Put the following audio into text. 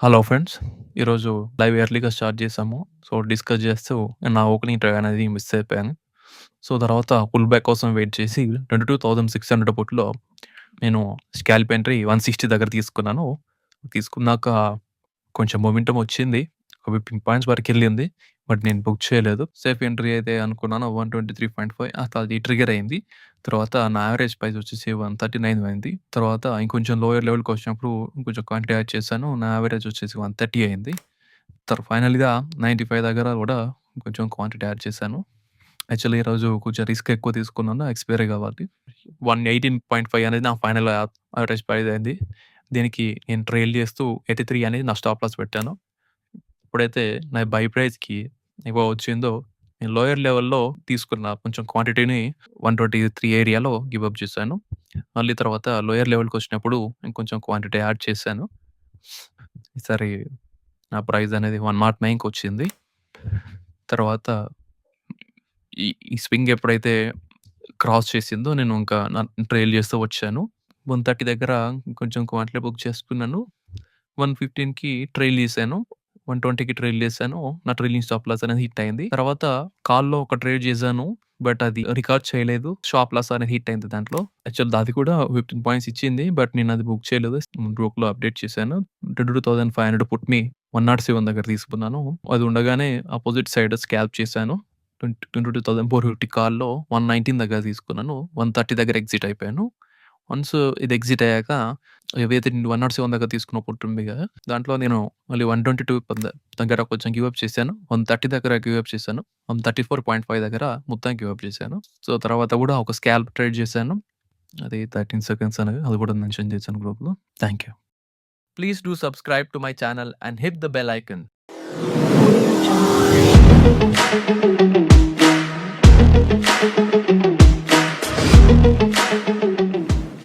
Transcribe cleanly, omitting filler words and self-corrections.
Hello friends. ఈరోజు live ఎర్లీగా start చేశాము. సో, డిస్కస్ చేస్తూ నా ఓపెనింగ్ ట్రై అనేది మిస్ అయిపోయాను. సో, తర్వాత పుల్ బ్యాక్ కోసం వెయిట్ చేసి 22,600 పుట్‌లో నేను స్కాల్ప్ ఎంట్రీ 160 దగ్గర తీసుకున్నాను. తీసుకున్నాక కొంచెం మొమెంటమ్ వచ్చింది. ఒక 15 పాయింట్స్ వరకెళ్ళింది. బట్ నేను బుక్ చేయలేదు. సేఫ్ ఎంట్రీ అయితే అనుకున్నాను 123.5 అది ట్రిగ్గర్ అయింది. తర్వాత నా యావరేజ్ ప్రైస్ వచ్చేసి 139 అయింది. తర్వాత ఇంకొంచెం లోయర్ లెవెల్‌కొచ్చినప్పుడు ఇంకొంచెం క్వాంటిటీ యాడ్ చేశాను. నా యావరేజ్ వచ్చేసి 130 అయింది. ఫైనల్‌గా 95 దగ్గర కూడా కొంచెం క్వాంటిటీ యాడ్ చేశాను. యాక్చువల్లీ ఈరోజు కొంచెం రిస్క్ ఎక్కువ తీసుకున్నాను ఎక్స్‌పైరీ కాబట్టి. 118.5 అనేది నా ఫైనల్ యావరేజ్ ప్రైస్ అయింది. దీనికి నేను ట్రైల్ చేస్తూ 83 అనేది నా స్టాప్ లాస్ పెట్టాను. ఎప్పుడైతే నా బై ప్రైస్‌కి ఎక్కువ వచ్చిందో, నేను లోయర్ లెవెల్‌లో తీసుకున్న కొంచెం క్వాంటిటీని 123 ఏరియాలో గివ్ అప్ చేశాను. మళ్ళీ తర్వాత లోయర్ లెవెల్‌కొచ్చినప్పుడు ఇంకొంచెం క్వాంటిటీ యాడ్ చేశాను. ఈసారి నా ప్రైస్ అనేది 109కొచ్చింది. తర్వాత ఈ ఈ స్వింగ్ ఎప్పుడైతే క్రాస్ చేసిందో నేను ఇంకా ట్రైల్ చేస్తూ వచ్చాను. 130 దగ్గర కొంచెం క్వాంటిటీ బుక్ చేసుకున్నాను. 115కి ట్రైల్ చేశాను. 120కి ట్రైల్ చేశాను. నా ట్రైలింగ్ స్టాప్ లాస్ అనేది హిట్ అయింది. తర్వాత కాల్‌లో ఒక ట్రేడ్ చేశాను. బట్ అది రికార్డ్ చేయలేదు. స్టాప్ లాస్ అనేది హిట్ అయింది దాంట్లో. యాక్చువల్ అది కూడా 15 పాయింట్స్ ఇచ్చింది. బట్ నేను అది బుక్ చేయలేదు. బ్రోక్‌లో అప్డేట్ చేశాను. 22,500 పుట్‌ని 107 దగ్గర తీసుకున్నాను. అది ఉండగానే అపోజిట్ సైడ్ స్కాల్ప్ చేశాను. 22,450 కాల్‌లో 119 దగ్గర తీసుకున్నాను. 130 దగ్గర ఎగ్జిట్ అయిపోయాను. వన్స్ ఇది ఎగ్జిట్ అయ్యాక ఏవైతే 107 దగ్గర తీసుకున్న పుట్ ఉంది కదా! దాంట్లో నేను మళ్ళీ 122 దగ్గర కొంచెం గివ్ అప్ చేశాను. 130 దగ్గర గివ్ అప్ చేశాను. 134.5 దగ్గర మొత్తం గివ్ అప్ చేశాను. సో, తర్వాత కూడా ఒక స్కాల్ప్ ట్రేడ్ చేశాను. అది 13 సెకండ్స్ అనేది అది కూడా మెన్షన్ చేశాను గ్రూప్‌లో. Thank you. Please do subscribe to my channel and hit the bell icon.